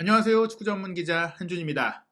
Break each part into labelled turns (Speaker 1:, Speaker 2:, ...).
Speaker 1: 안녕하세요. 축구 전문 기자 한준입니다.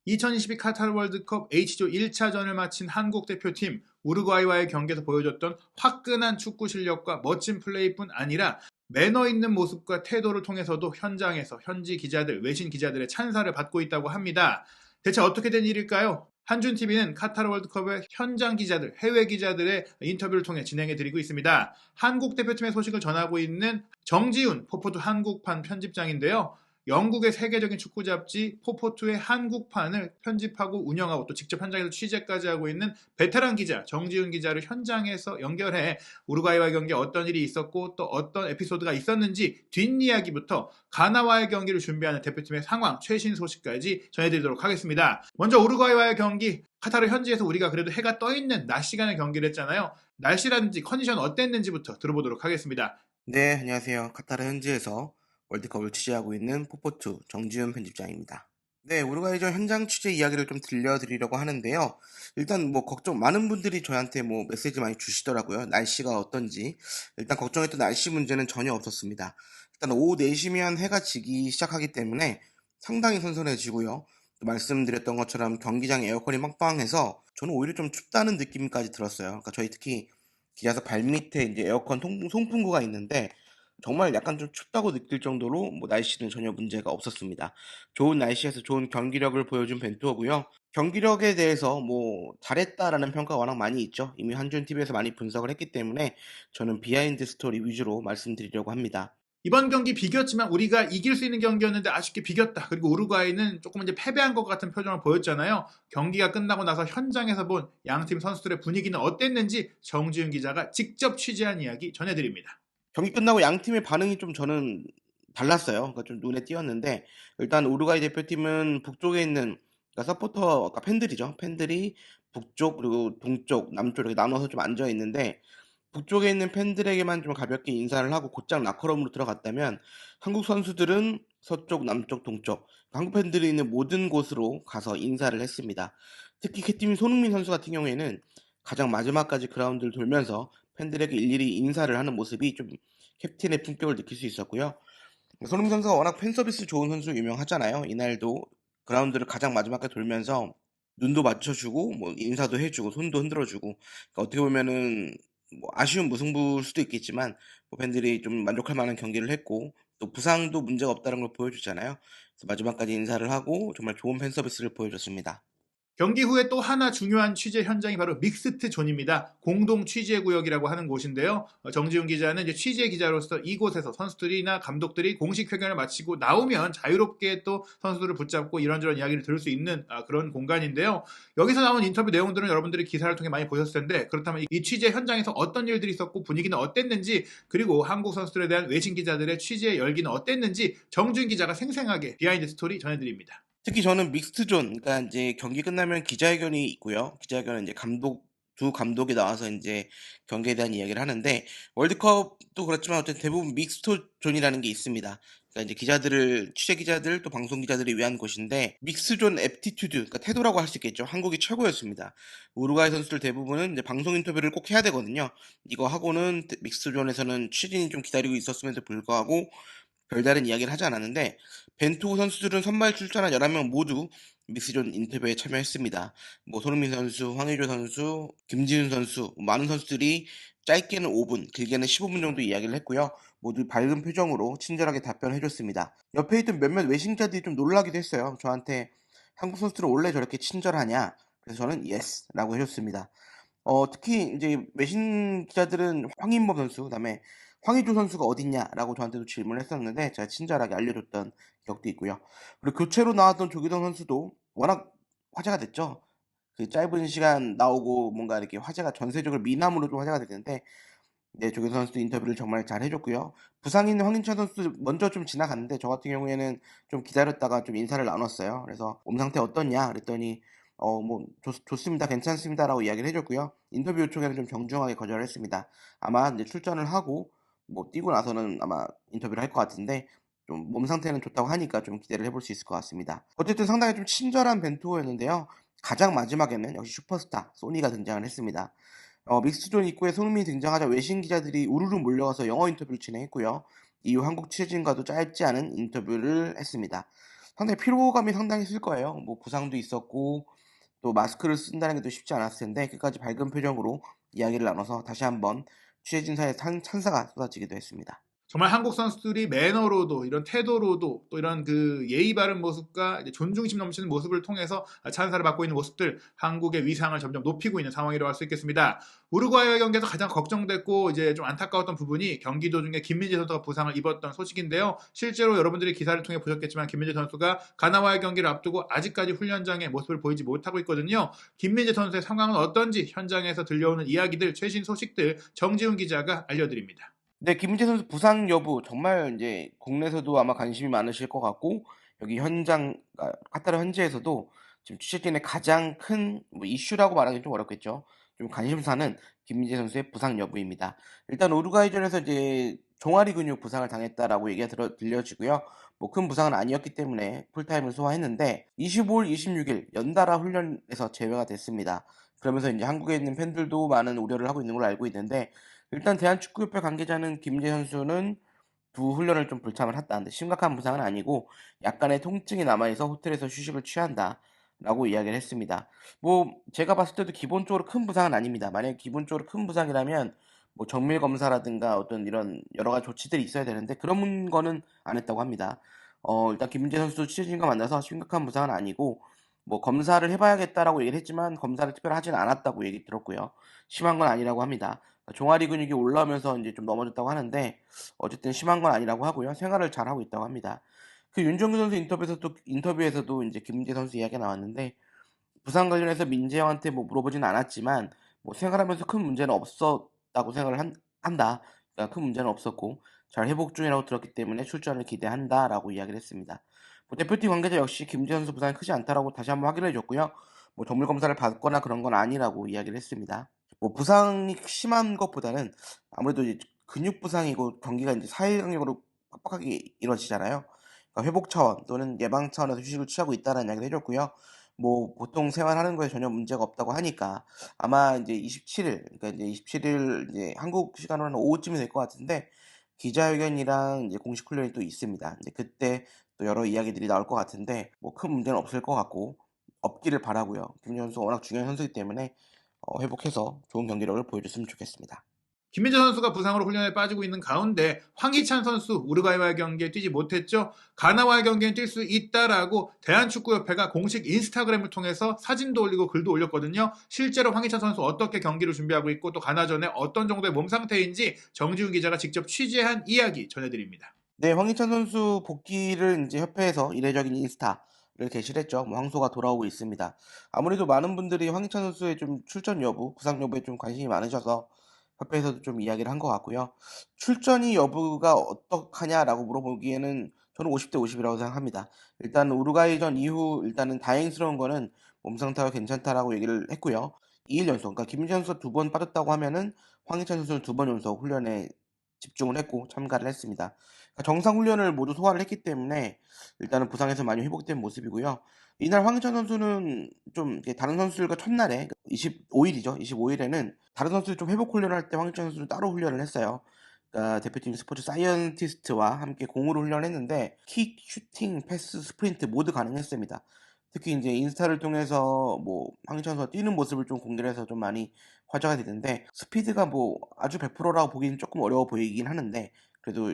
Speaker 1: 2022 카타르 월드컵 H조 1차전을 마친 한국 대표팀 우루과이와의 경기에서 보여줬던 화끈한 축구 실력과 멋진 플레이뿐 아니라 매너 있는 모습과 태도를 통해서도 현장에서 현지 기자들, 외신 기자들의 찬사를 받고 있다고 합니다. 대체 어떻게 된 일일까요? 한준TV는 카타르 월드컵의 현장 기자들, 해외 기자들의 인터뷰를 통해 진행해드리고 있습니다. 한국 대표팀의 소식을 전하고 있는 정지훈 포포투 한국판 편집장인데요. 영국의 세계적인 축구 잡지 포포투의 한국판을 편집하고 운영하고 또 직접 현장에서 취재까지 하고 있는 베테랑 기자 정지훈 기자를 현장에서 연결해 우루과이와의 경기에 어떤 일이 있었고 또 어떤 에피소드가 있었는지 뒷이야기부터 가나와의 경기를 준비하는 대표팀의 상황, 최신 소식까지 전해드리도록 하겠습니다. 먼저 우루과이와의 경기, 카타르 현지에서 우리가 그래도 해가 떠있는 낮 시간에 경기를 했잖아요. 날씨라든지 컨디션 어땠는지부터 들어보도록 하겠습니다.
Speaker 2: 네, 안녕하세요. 카타르 현지에서 월드컵을 취재하고 있는 포포투 정지훈 편집장입니다. 네, 우루과이전 현장 취재 이야기를 좀 들려드리려고 하는데요. 일단 많은 분들이 저한테 메시지 많이 주시더라고요. 날씨가 어떤지. 일단 걱정했던 날씨 문제는 전혀 없었습니다. 일단 오후 4시면 해가 지기 시작하기 때문에 상당히 선선해지고요. 또 말씀드렸던 것처럼 경기장 에어컨이 빵빵해서 저는 오히려 좀 춥다는 느낌까지 들었어요. 그러니까 저희 특히 기아석 발밑에 이제 에어컨 송풍구가 있는데 정말 약간 좀 춥다고 느낄 정도로 날씨는 전혀 문제가 없었습니다. 좋은 날씨에서 좋은 경기력을 보여준 벤투어고요. 경기력에 대해서 잘했다라는 평가가 워낙 많이 있죠. 이미 한준 TV에서 많이 분석을 했기 때문에 저는 비하인드 스토리 위주로 말씀드리려고 합니다.
Speaker 1: 이번 경기 비겼지만 우리가 이길 수 있는 경기였는데 아쉽게 비겼다. 그리고 우루과이는 조금 이제 패배한 것 같은 표정을 보였잖아요. 경기가 끝나고 나서 현장에서 본 양팀 선수들의 분위기는 어땠는지 정지훈 기자가 직접 취재한 이야기 전해드립니다.
Speaker 2: 경기 끝나고 양 팀의 반응이 좀 저는 달랐어요. 그러니까 좀 눈에 띄었는데 일단 우루과이 대표팀은 북쪽에 있는 그러니까 그러니까 팬들이죠. 팬들이 북쪽 그리고 동쪽, 남쪽 이렇게 나눠서 좀 앉아 있는데 북쪽에 있는 팬들에게만 좀 가볍게 인사를 하고 곧장 라커룸으로 들어갔다면 한국 선수들은 서쪽, 남쪽, 동쪽 한국 팬들이 있는 모든 곳으로 가서 인사를 했습니다. 특히 캣팀 손흥민 선수 같은 경우에는 가장 마지막까지 그라운드를 돌면서 팬들에게 일일이 인사를 하는 모습이 좀 캡틴의 품격을 느낄 수 있었고요. 손흥민 선수가 워낙 팬 서비스 좋은 선수로 유명하잖아요. 이날도 그라운드를 가장 마지막에 돌면서 눈도 맞춰주고 인사도 해주고 손도 흔들어주고 그러니까 어떻게 보면은 아쉬운 무승부일 수도 있겠지만 팬들이 좀 만족할 만한 경기를 했고 또 부상도 문제가 없다는 걸 보여주잖아요. 그래서 마지막까지 인사를 하고 정말 좋은 팬 서비스를 보여줬습니다.
Speaker 1: 경기 후에 또 하나 중요한 취재 현장이 바로 믹스트 존입니다. 공동 취재 구역이라고 하는 곳인데요. 정지훈 기자는 이제 취재 기자로서 이곳에서 선수들이나 감독들이 공식 회견을 마치고 나오면 자유롭게 또 선수들을 붙잡고 이런저런 이야기를 들을 수 있는 그런 공간인데요. 여기서 나온 인터뷰 내용들은 여러분들이 기사를 통해 많이 보셨을 텐데 그렇다면 이 취재 현장에서 어떤 일들이 있었고 분위기는 어땠는지 그리고 한국 선수들에 대한 외신 기자들의 취재 열기는 어땠는지 정지훈 기자가 생생하게 비하인드 스토리 전해드립니다.
Speaker 2: 특히 저는 믹스트존, 그러니까 이제 경기 끝나면 기자회견이 있고요. 기자회견은 이제 두 감독이 나와서 이제 경기에 대한 이야기를 하는데 월드컵도 그렇지만 어쨌든 대부분 믹스트존이라는 게 있습니다. 그러니까 이제 취재 기자들 또 방송 기자들을 위한 곳인데 믹스존 애티튜드, 그러니까 태도라고 할 수 있겠죠. 한국이 최고였습니다. 우루과이 선수들 대부분은 이제 방송 인터뷰를 꼭 해야 되거든요. 이거 하고는 믹스존에서는 취진이 좀 기다리고 있었음에도 불구하고 별다른 이야기를 하지 않았는데 벤투 선수들은 선발 출전한 11명 모두 믹스존 인터뷰에 참여했습니다. 손흥민 선수, 황의조 선수, 김지훈 선수, 많은 선수들이 짧게는 5분, 길게는 15분 정도 이야기를 했고요. 모두 밝은 표정으로 친절하게 답변을 해줬습니다. 옆에 있던 몇몇 외신자들이 좀 놀라기도 했어요. 저한테 한국 선수들은 원래 저렇게 친절하냐? 그래서 저는 예스라고 해줬습니다. 특히 이제 외신 기자들은 황인범 선수, 그다음에 황의조 선수가 어딨냐라고 저한테도 질문을 했었는데 제가 친절하게 알려줬던 기억도 있고요. 그리고 교체로 나왔던 조기성 선수도 워낙 화제가 됐죠. 그 짧은 시간 나오고 뭔가 이렇게 화제가 전세적으로 미남으로 좀 화제가 됐는데 네, 조기성 선수도 인터뷰를 정말 잘 해줬고요. 부상인 황인찬 선수 먼저 좀 지나갔는데 저 같은 경우에는 좀 기다렸다가 좀 인사를 나눴어요. 그래서 몸 상태 어떻냐 그랬더니 좋습니다. 괜찮습니다라고 이야기를 해줬고요. 인터뷰 요청에는 좀 정중하게 거절을 했습니다. 아마 이제 출전을 하고 뛰고 나서는 아마 인터뷰를 할 것 같은데 좀 몸 상태는 좋다고 하니까 좀 기대를 해볼 수 있을 것 같습니다. 어쨌든 상당히 좀 친절한 벤투호였는데요. 가장 마지막에는 역시 슈퍼스타 소니가 등장을 했습니다. 믹스존 입구에 손흥민이 등장하자 외신 기자들이 우르르 몰려와서 영어 인터뷰를 진행했고요. 이후 한국 취재진과도 짧지 않은 인터뷰를 했습니다. 상당히 피로감이 상당히 있을 거예요. 뭐 부상도 있었고 또 마스크를 쓴다는 게 또 쉽지 않았을 텐데 끝까지 밝은 표정으로 이야기를 나눠서 다시 한번 취재진 사이에 찬사가 쏟아지기도 했습니다.
Speaker 1: 정말 한국 선수들이 매너로도 이런 태도로도 또 이런 그 예의 바른 모습과 이제 존중심 넘치는 모습을 통해서 찬사를 받고 있는 모습들 한국의 위상을 점점 높이고 있는 상황이라고 할 수 있겠습니다. 우루과이와 경기에서 가장 걱정됐고 이제 좀 안타까웠던 부분이 경기 도중에 김민재 선수가 부상을 입었던 소식인데요. 실제로 여러분들이 기사를 통해 보셨겠지만 김민재 선수가 가나와의 경기를 앞두고 아직까지 훈련장에 모습을 보이지 못하고 있거든요. 김민재 선수의 상황은 어떤지 현장에서 들려오는 이야기들, 최신 소식들 정지훈 기자가 알려드립니다.
Speaker 2: 네, 김민재 선수 부상 여부 정말 인제 국내에서도 아마 관심이 많으실 것 같고 여기 현장 카타르 현지에서도 지금 취재진의 가장 큰 뭐 이슈라고 말하기는 좀 어렵겠죠. 좀 관심사는 김민재 선수의 부상 여부입니다. 일단 우루과이전에서 이제 종아리 근육 부상을 당했다라고 얘기가 들려지고요. 뭐 큰 부상은 아니었기 때문에 풀타임을 소화했는데 25 일, 26일 연달아 훈련에서 제외가 됐습니다. 그러면서 인제 한국에 있는 팬들도 많은 우려를 하고 있는 걸로 알고 있는데 일단 대한축구협회 관계자는 김민재 선수는 두 훈련을 좀 불참을 했다는데 심각한 부상은 아니고 약간의 통증이 남아 있어 호텔에서 휴식을 취한다라고 이야기를 했습니다. 뭐 제가 봤을 때도 기본적으로 큰 부상은 아닙니다. 만약에 기본적으로 큰 부상이라면 뭐 정밀 검사라든가 어떤 이런 여러 가지 조치들이 있어야 되는데 그런 거는 안 했다고 합니다. 일단 김민재 선수도 취재진과 만나서 심각한 부상은 아니고 뭐 "검사를 해 봐야겠다."라고 얘기를 했지만 검사를 특별히 하지는 않았다고 얘기 들었고요. 심한 건 아니라고 합니다. 종아리 근육이 올라오면서 인제 좀 넘어졌다고 하는데 어쨌든 심한 건 아니라고 하고요. 생활을 잘하고 있다고 합니다. 그 윤정규 선수 인터뷰에서도 인제 김민재 선수 이야기가 나왔는데 부상 관련해서 민재 형한테 뭐 물어보지는 않았지만 뭐 "생활하면서 큰 문제는 없었다고 생각을 한다. 그러니까 큰 문제는 없었고 잘 회복 중이라고 들었기 때문에 출전을 기대한다."라고 이야기를 했습니다. 뭐 대표팀 관계자 역시 "김민재 선수 부상이 크지 않다."라고 다시 한번 확인을 해 줬고요. 뭐 정밀 검사를 받거나 그런 건 아니라고 이야기를 했습니다. 뭐 부상이 심한 것보다는 아무래도 이제 근육 부상이고 경기가 인제 4일 간격으로 빡빡하게 이루어지잖아요. 그러니까 회복 차원 또는 예방 차원에서 휴식을 취하고 있다라는 이야기를 해 줬고요. 뭐 보통 생활하는 거에 전혀 문제가 없다고 하니까 아마 인제 27일 그러니까 인제 27일 이제 한국 시간으로 한 오후쯤이 될 것 같은데 기자회견이랑 이제 공식 훈련이 또 있습니다. 이제 그때 또 여러 이야기들이 나올 것 같은데 뭐 큰 문제는 없을 것 같고 없기를 바라고요. 김민재 선수가 워낙 중요한 선수이기 때문에 회복해서 좋은 경기력을 보여줬으면 좋겠습니다.
Speaker 1: 김민재 선수가 부상으로 훈련에 빠지고 있는 가운데 황희찬 선수 우루과이와의 경기에 뛰지 못했죠. 가나와의 경기에 뛸 수 있다라고 대한축구협회가 공식 인스타그램을 통해서 사진도 올리고 글도 올렸거든요. 실제로 황희찬 선수 어떻게 경기를 준비하고 있고 또 가나전에 어떤 정도의 몸 상태인지 정지훈 기자가 직접 취재한 이야기 전해드립니다.
Speaker 2: 네, 황희찬 선수 복귀를 인제 협회에서 이례적인 인스타를 게시를 했죠. 뭐 "황소가 돌아오고 있습니다." 아무래도 많은 분들이 황희찬 선수의 좀 출전 여부, 부상 여부에 좀 관심이 많으셔서 협회에서도 좀 이야기를 한 것 같고요. "출전이 여부가 어떡하냐?"라고 물어보기에는 저는 50대 50 이라고 생각합니다. 일단 우루과이전 이후 일단은 다행스러운 거는 "몸 상태가 괜찮다."라고 얘기를 했고요. 2일 연속 그러니까 김민재 선수가 두 번 빠졌다고 하면은 황희찬 선수는 두 번 연속 훈련에 집중을 했고 참가를 했습니다. 그러니까 정상 훈련을 모두 소화를 했기 때문에 일단은 부상에서 많이 회복된 모습이고요. 이날 황희찬 선수는 좀 이렇게 다른 선수들과 첫날에 25 일이죠. 25 일에는 다른 선수들이 좀 회복 훈련을 할 때 황희찬 선수는 따로 훈련을 했어요. 그러니까 대표팀 스포츠 사이언티스트와 함께 공으로 훈련을 했는데 킥, 슈팅, 패스, 스프린트 모두 가능했습니다. 특히 인제 인스타를 통해서 뭐 황희찬 선수가 뛰는 모습을 좀 공개를 해서 좀 많이 화제가 되는데 스피드가 뭐 아주 100% 라고 보기는 쪼끔 어려워 보이긴 하는데 그래도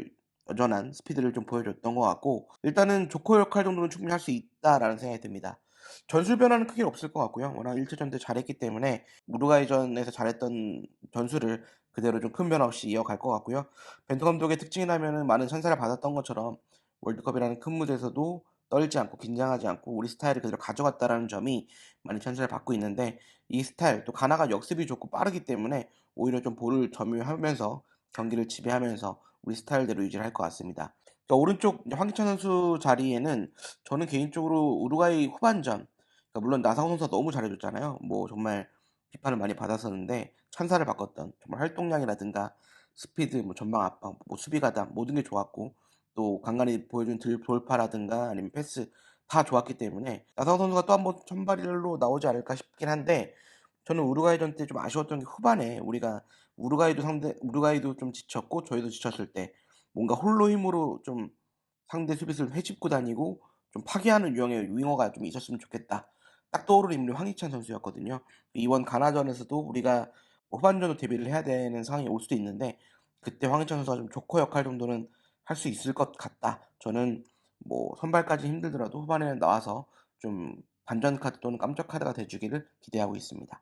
Speaker 2: 여전한 스피드를 좀 보여줬던 것 같고 일단은 '조커 역할 정도는 충분히 할 수 있다.'라는 생각이 듭니다. 전술 변화는 크게 없을 것 같고요. 워낙 1 차전 때 잘했기 때문에 우루과이전에서 잘했던 전술을 그대로 좀 큰 변화 없이 이어갈 것 같고요. 벤투 감독의 특징이라면은 많은 찬사를 받았던 것처럼 월드컵이라는 큰 무대에서도 떨지 않고 긴장하지 않고 우리 스타일을 그대로 가져갔다라는 점이 많이 찬사를 받고 있는데 이 스타일 또 가나가 역습이 좋고 빠르기 때문에 오히려 좀 볼을 점유하면서 경기를 지배하면서 우리 스타일대로 유지를 할 것 같습니다. 그러니까 오른쪽 이제 황희찬 선수 자리에는 저는 개인적으로 우루과이 후반전 그러니까 물론 나상호 선수가 너무 잘해 줬잖아요. 뭐 정말 비판을 많이 받았었는데 찬사를 받았던 정말 활동량이라든가 스피드 뭐 전방 압박 뭐 수비 가담 모든 게 좋았고 또 간간히 보여준 돌파라든가 아니면 패스 다 좋았기 때문에 나상호 선수가 또 한번 선발로 나오지 않을까 싶긴 한데 저는 우루과이전 때 좀 아쉬웠던 게 후반에 우리가 우루과이도 좀 지쳤고 저희도 지쳤을 때 뭔가 홀로 힘으로 좀 상대 수비수를 헤집고 다니고 좀 파괴하는 유형의 윙어가 좀 있었으면 좋겠다. 딱 떠오르는 인물이 황희찬 선수였거든요. 이번 가나전에서도 우리가 뭐 후반전으로 데뷔를 해야 되는 상황이 올 수도 있는데 그때 황희찬 선수가 좀 조커 역할 정도는 할 수 있을 것 같다. 저는 뭐 선발까지 힘들더라도 후반에는 나와서 좀 반전 카드 또는 깜짝 카드가 돼주기를 기대하고 있습니다.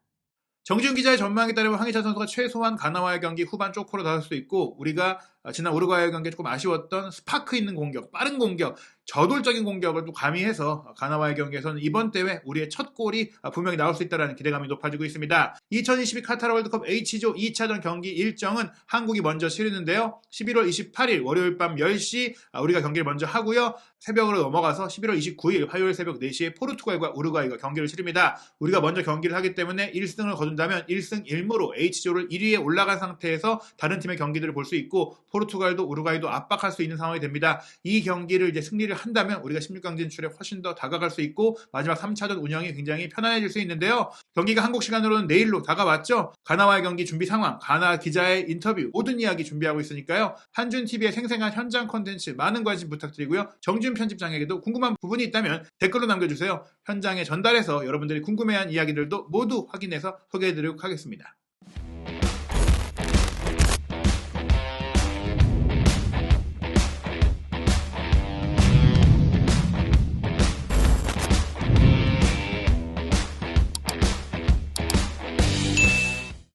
Speaker 1: 정지훈 기자의 전망에 따르면 황희찬 선수가 최소한 가나와의 경기 후반 쪼코로 나설 수도 있고, 우리가 지난 우루과이의 경기에 조금 아쉬웠던 스파크 있는 공격, 빠른 공격, 저돌적인 공격을 또 가미해서 가나와의 경기에서는 이번 대회 우리의 첫 골이 분명히 나올 수 있다는 기대감이 높아지고 있습니다. 2022 카타르 월드컵 H조 2차전 경기 일정은 한국이 먼저 치르는데요. 11월 28일 월요일 밤 10시 우리가 경기를 먼저 하고요. 새벽으로 넘어가서 11월 29일 화요일 새벽 4시에 포르투갈과 우루과이가 경기를 치릅니다. 우리가 먼저 경기를 하기 때문에 1승을 거둔다면 1승 1무로 H조를 1위에 올라간 상태에서 다른 팀의 경기들을 볼 수 있고, 포르투갈도 우루과이도 압박할 수 있는 상황이 됩니다. 이 경기를 이제 승리를 한다면 우리가 16강 진출에 훨씬 더 다가갈 수 있고, 마지막 3차전 운영이 굉장히 편안해질 수 있는데요. 경기가 한국 시간으로는 내일로 다가왔죠. 가나와의 경기 준비 상황, 가나 기자의 인터뷰, 모든 이야기 준비하고 있으니까요. 한준TV의 생생한 현장 콘텐츠 많은 관심 부탁드리고요. 정준 편집장에게도 궁금한 부분이 있다면 댓글로 남겨주세요. 현장에 전달해서 여러분들이 궁금해한 이야기들도 모두 확인해서 소개해드리도록 하겠습니다.